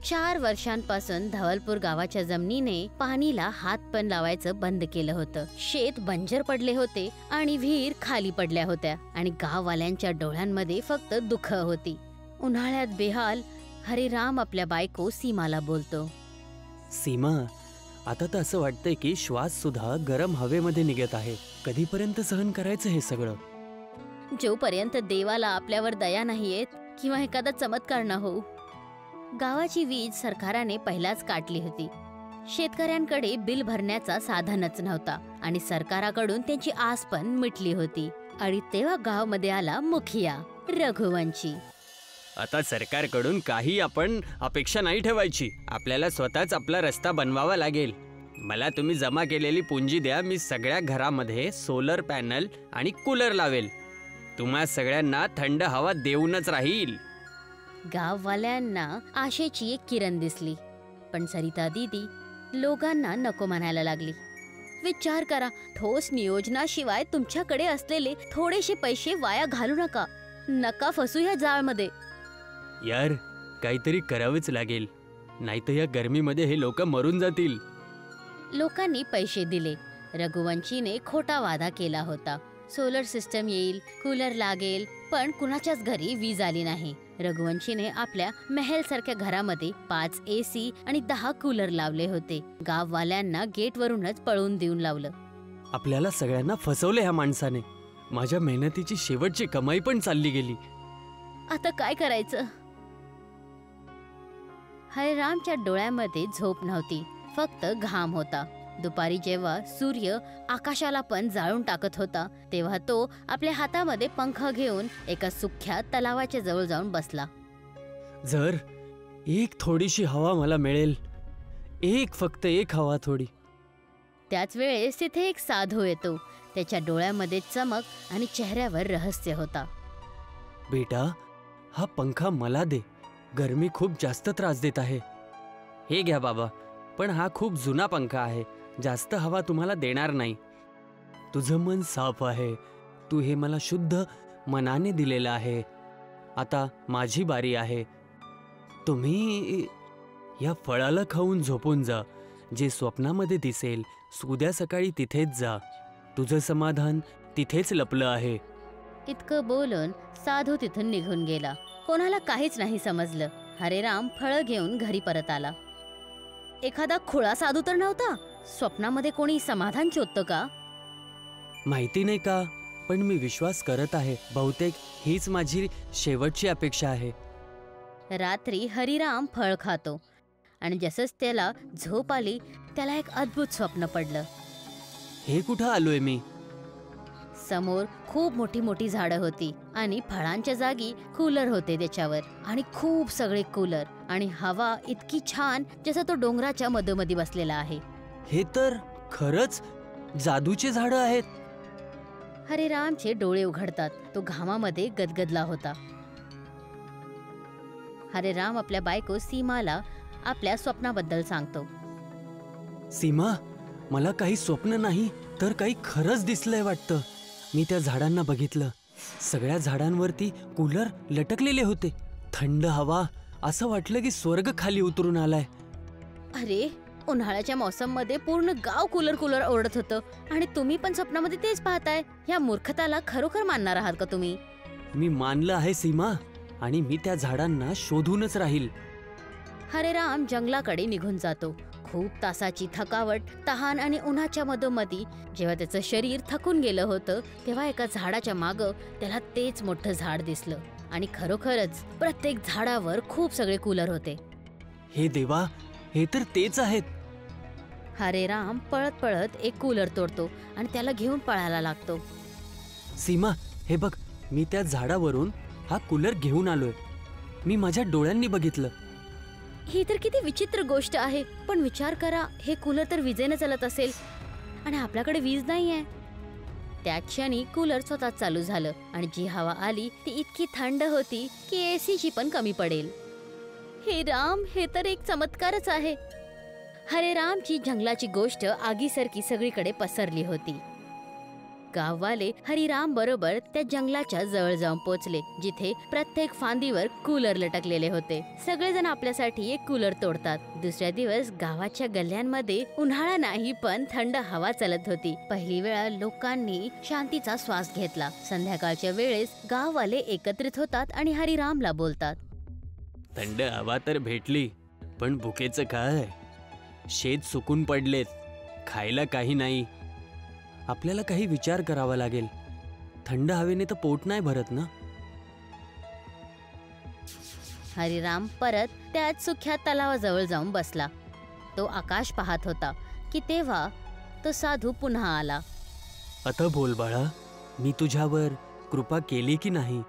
4 वर्षांपासून धवलपूर गावाच्या जमिनीने पाणीला हात पण लावायचं बंद केलं होतं. शेत बंजर पडले होते आणि विहीर खाली पडल्या होत्या आणि गाववाल्यांच्या डोळ्यांमध्ये फक्त दुःख होती. उन्हाळ्यात बेहाल हरिराम आपल्या बायको सीमाला बोलतो. सीमा, आता तर असं वाटतंय की श्वास सुद्धा गरम हवेमध्ये निघत आहे. कधीपर्यंत सहन करायचं हे सगळं? जोपर्यंत देवाला आपल्यावर दया नाही येत किंवा एखादा चमत्कार न होऊ. गावाची वीज सरकाराने पहिलाच काटली होती. शेतकऱ्यांकडे बिल भरण्याचा साधनच नव्हता आणि सरकाराकडून त्यांची आस पण मिटली होती. आणि तेव्हा गावामध्ये आला मुखिया रघुवंशी. आता सरकारकडून काही आपण अपेक्षा नाही ठेवायची. आपल्याला स्वतःच आपला रस्ता बनवावा लागेल. मला तुम्ही जमा केलेली पुंजी द्या. मी सगळ्या घरामध्ये सोलर पॅनल आणि कूलर लावेल. तुम्हा सगळ्यांना थंड हवा देऊनच राहील. गाववाल्यांना आशेची एक किरण दिसली. पण सरिता दीदी लोकांना नको म्हणायला लागली. विचार करा, ठोस नियोजनाशिवाय तुमच्याकडे असलेले थोडेसे पैसे वाया घालू नका. नका फसू या जाळमध्ये. यार, काहीतरी करावंच लागेल, नाहीतर या गर्मीमध्ये हे लोक मरून जातील. लोकांनी पैसे दिले. रघुवंशीने खोटा वादा केला होता. सोलर सिस्टम येईल, कूलर लागेल, पण कुणाच्याच घरी वीज आली नाही. रघुवंशीने आपल्या महल सारख्या घरामध्ये 5 AC आणि 10 कूलर लावले होते. गाववाल्यांना गेटवरूनच पळून देऊन लावलं. आपल्याला सगळ्यांना फसवले ह्या माणसाने. माझ्या मेहनतीची शेवटची कमाई पण चालली गेली. आता काय करायचं? हरिरामच्या डोळ्यामध्ये झोप नव्हती, फक्त घाम होता. दुपारी जेव्हा सूर्य आकाशाला पण जाळून टाकत होता, तेव्हा तो आपल्या हातामध्ये पंख घेऊन एका सुख्या तलावाच्या जवळ जाऊन बसला. जर एक थोडीशी हवा मला मिळेल, फक्त एक हवा थोडी. त्याच वेळेस तिथे एक साधू येतो. त्याच्या डोळ्यामध्ये चमक आणि चेहऱ्यावर रहस्य होता. बेटा, हा पंखा मला दे. गरमी खूप जास्त त्रास देत आहे. हे घ्या बाबा, पण हा खूप जुना पंखा आहे. जास्त हवा तुम्हाला देणार नाही. तुझं मन साफ आहे. तू हे मला शुद्ध मनाने दिलेलं आहे. आता माझी बारी आहे. तुम्ही या फळाला खाऊन झोपून जा. जे स्वप्नामध्ये दिसेल उद्या सकाळी तिथेच जा. तुझं समाधान तिथेच लपलं आहे. इतकं बोलून साधू तिथून निघून गेला. कोणाला काहीच नाही समजलं. हरिराम फळं घेऊन घरी परत आला. एखादा खुळा साधू तर नव्हता. स्वप्नामध्ये कोणी समाधान शोधतं का? माहिती नाही का, पण मी विश्वास करत आहे. बहुतेक हीच माझी शेवटची अपेक्षा आहे. रात्री हरिराम फळ खातो आणि जसंच त्याला झोप आली, त्याला एक अद्भुत स्वप्न पडलं. हे कुठं आलोय मी? समोर खूप मोठी मोठी झाडं होती आणि फळांच्या जागी कूलर होते त्याच्यावर, आणि खूप सगळे कूलर आणि हवा इतकी छान, जसं तो डोंगराच्या मधोमधी बसलेला आहे. हे तर खरंच जादूचे झाडं आहेत. हरिरामचे डोळे उघडतात. तो घामामध्ये गदगदला होता. हरिराम आपल्या बायको सीमाला आपल्या स्वप्नाबद्दल सांगतो. सीमा, मला काही स्वप्न नाही तर काही खरंच दिसलंय वाटतं. मी त्या झाडांना बघितलं. सगळ्या झाडांवरती कूलर लटकलेले होते. थंड हवा. असं वाटलं की स्वर्ग खाली उतरून आलाय. अरे, उन्हाळ्याच्या मौसम मध्ये पूर्ण गाव कूलर कूलर ओरडत होतं आणि तुम्ही पण स्वप्नामध्ये तेच पाहताय. या मूर्खताला खरोखर मानणार आहात का तुम्ही? मी मानलं आहे सीमा, आणि मी त्या झाडांना शोधूनच राहील. हरिराम जंगलाकडे निघून जातो. खूप तासाची थकावट, तहान आणि उन्हाच्या मधोमधी जेव्हा त्याचं शरीर थकून गेलं होतं, तेव्हा एका झाडाच्या मागं त्याला तेच मोठं झाड दिसलं. आणि खरोखरच प्रत्येक झाडावर खूप सगळे कूलर होते. हे देवा, हे तर तेच आहेत. हरिराम पळत पळत एक कूलर तोडतो आणि त्याला घेऊन पळायला लागतो. सीमा, हे बघ, मी त्या झाडावरून हा कूलर घेऊन आलोय. मी माझ्या डोळ्यांनी बघितलं. ही तर किती विचित्र गोष्ट आहे. पण विचार करा, हे कूलर तर विजेने चालत असेल आणि आपल्याकडे वीज नाहीये. त्या क्षणी कूलर स्वतः चालू झालं आणि जी हवा आली ती इतकी थंड होती की AC पण कमी पडेल. हे राम, हे तर एक चमत्कारच आहे. हरिरामची जंगलाची गोष्ट आगीसारखी सगळीकडे पसरली होती. गाववाले हरिराम बरोबर त्या जंगलाच्या जवळ जाऊन पोहोचले, जिथे प्रत्येक फांदीवर कूलर लटकलेले होते. सगळेजण आपल्यासाठी एक कूलर तोडतात. दुसऱ्या दिवस गावाच्या गल्ल्यांमध्ये उन्हाळा नाही पण थंड हवा चालत होती. पहिली वेळा लोकांनी शांतीचा श्वास घेतला. संध्याकाळच्या वेळेस गाववाले एकत्रित होतात आणि हरिरामला बोलतात. थंड हवा तर भेटली, पण भुकेचं काय? शेत सुकून पडलेत, खायला काही नाही. आपल्याला काही विचार करावा लागेल. थंड हवेने तर पोट नाही भरत ना. हरिराम परत त्याच सुख्या तलावाजवळ जाऊन बसला. तो आकाश पाहत होता की तेव्हा तो साधू पुन्हा आला. आता बोल बाळा, मी तुझ्यावर कृपा केली की नाही?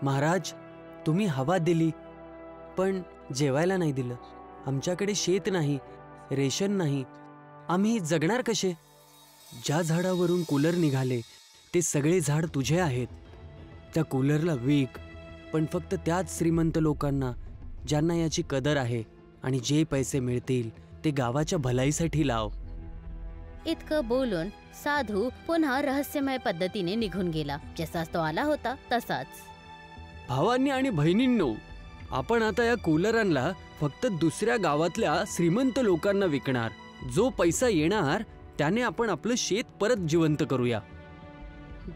महाराज, तुम्ही हवा दिली पण जेवायला नाही दिलं. आमच्याकडे शेत नाही, रेशन नाही. आम्ही जगणार कसे? ज्या झाडावरून कूलर निघाले ते सगळे झाड तुझे आहेत. त्या कूलरला विक, पण फक्त त्याच श्रीमंत लोकांना ज्यांना याची कदर आहे, आणि जे पैसे मिळतील ते गावाच्या भलाईसाठी लाव. इतकं बोलून साधू पुन्हा रहस्यमय पद्धतीने निघून गेला. जसाच तो आला होता तसाच. भावांनी आणि बहिणींनो, आपण आता या कूलरांना फक्त दुसऱ्या गावातल्या श्रीमंत लोकांना विकणार. जो पैसा येणार त्याने आपण आपलं शेत परत जिवंत करूया.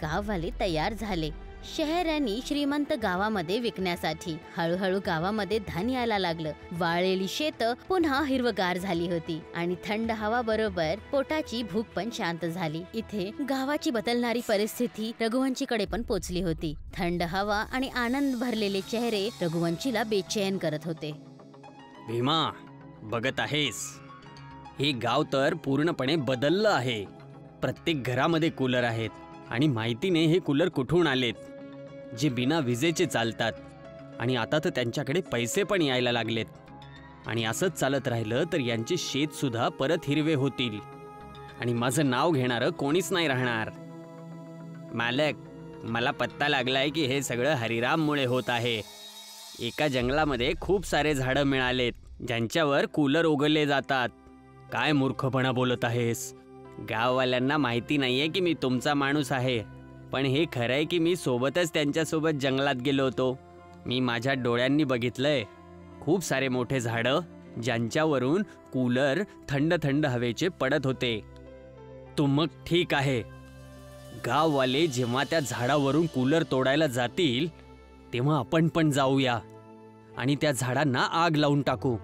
गाववाले तयार झाले. शहरांनी श्रीमंत गावामध्ये विकण्यासाठी. हळूहळू गावामध्ये धान्य यायला लागलं. वाळलेली शेतं पुन्हा हिरवगार झाली होती आणि थंड हवा बरोबर पोटाची भूक पण शांत झाली. इथे गावाची बदलणारी परिस्थिती रघुवंशीकडे पण पोचली होती. थंड हवा आणि आनंद भरलेले चेहरे रघुवंशीला बेचैन करत होते. भीमा, बघत आहेस, हे गाव तर पूर्णपणे बदललं आहे. प्रत्येक घरामध्ये कूलर आहेत आणि माहिती नाही हे कूलर कुठून आलेत, जे बिना विजेचे चालतात. आणि आता तर त्यांच्याकडे पैसे पण यायला लागलेत. आणि असंच चालत राहिलं तर यांचे शेत सुद्धा परत हिरवे होतील आणि माझं नाव घेणारं कोणीच नाही राहणार. मालक, मला पत्ता लागलाय की हे सगळं हरिराममुळे होत आहे. एका जंगलामध्ये खूप सारे झाडं मिळालेत ज्यांच्यावर कूलर उगवले जातात. काय मूर्खपणा बोलत आहेस? गाववाल्यांना माहिती नाहीये की मी तुमचा माणूस आहे, पण हे खरंय की मी सोबतच त्यांच्यासोबत जंगलात गेलो होतो. मी माझ्या डोळ्यांनी बघितलंय खूप सारे मोठे झाडं ज्यांच्यावरून कूलर थंड थंड हवेचे पडत होते. तो मग ठीक आहे, गाववाले जेव्हा त्या झाडावरून कूलर तोडायला जातील तेव्हा आपण पण जाऊया आणि त्या झाडांना आग लावून टाकू.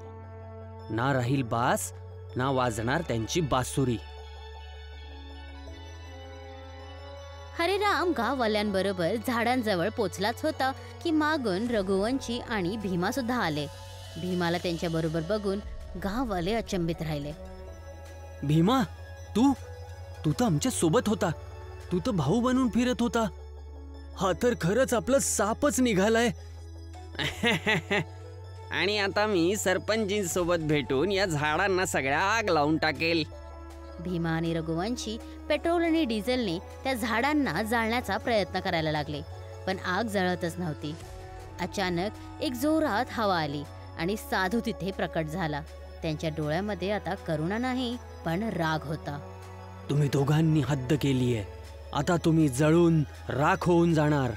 ना राहील बास, ना वाजणार त्यांची बासुरी. हरिराम गाववाल्यांबरोबर झाडांजवळ पोचलाच होता की मागून रघुवंशी आणि भीमा सुद्धा आले. भीमाला त्यांच्या बरोबर बघून गाववाले अचंबित राहिले. भीमा, तू तर आमच्या सोबत होता. तू तर भाऊ बनून फिरत होता. हा तर खरंच आपला सापच निघालाय. आणि आता मी सरपंचींसोबत भेटून या झाडांना सगळ्या आग लावून टाकेल. भीमा आणि रघुवंशी पेट्रोल आणि डिझेलने त्या झाडांना जाळण्याचा प्रयत्न करायला लागले, पण आग जळतच नव्हती. अचानक एक जोरात हवा आली आणि साधू तिथे प्रकट झाला. त्यांच्या डोळ्यामध्ये आता करुणा नाही पण राग होता. तुम्ही दोघांनी हद्द केलीये. आता तुम्ही जळून राख होऊन जाणार.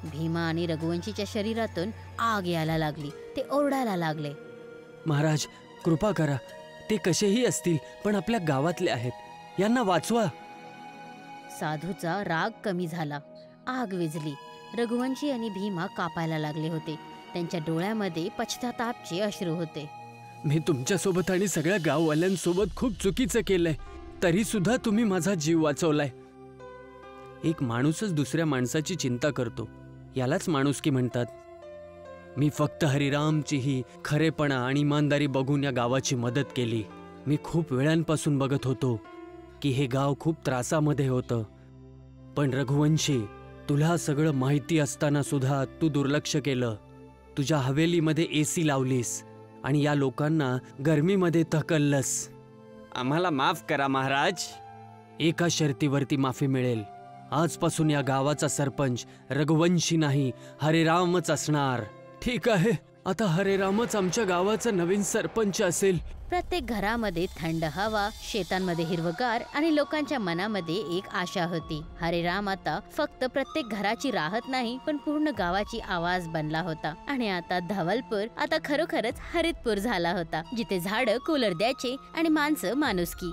भीमा आणि रघुवंशीच्या शरीरातून आग यायला लागली. ते ओरडायला लागले. महाराज, कृपा करा. ते कसेही असतील पण आपल्या गावातले आहेत. यांना वाचवा. साधूचा राग कमी झाला. आग विझली. रघुवंशी आणि भीमा कापायला लागले होते. त्यांच्या डोळ्यामध्ये पश्चातापाचे अश्रू होते. मी तुमच्यासोबत आणि सगळ्या गाववाल्यांसोबत खूप चुकीचं केलंय, तरी सुद्धा तुम्ही माझा जीव वाचवलाय. एक माणूसच दुसऱ्या माणसाची चिंता करतो, यालाच माणुसकी म्हणतात. मी फक्त हरिरामची ही खरेपणा आणि इमानदारी बघून या गावाची मदत केली. मी खूप वेळांपासून बघत होतो की हे गाव खूप त्रासामध्ये होतं. पण रघुवंशी, तुला सगळं माहिती असताना सुद्धा तू दुर्लक्ष केलं. तुझ्या हवेलीमध्ये AC लावलीस आणि या लोकांना गरमीमध्ये धकललंस. आम्हाला माफ करा महाराज. एका शर्तीवरती माफी मिळेल. आजपासून या गावाचा सरपंच रघुवंशी नाही, हरिरामच असणार. ठीक आहे, आता हरेरामच आमच्या गावाचा नवीन सरपंच असेल. प्रत्येक घरामध्ये थंड हवा, शेतांमध्ये हिरवगार आणि लोकांच्या मनामध्ये एक आशा होती. हरेराम आता फक्त प्रत्येक घराची राहत नाही, पण पूर्ण गावाची आवाज बनला होता. आणि आता धवलपूर आता खरोखरच हरितपूर झाला होता, जिथे झाडं कूलर द्यायचे आणि माणसं माणुसकी.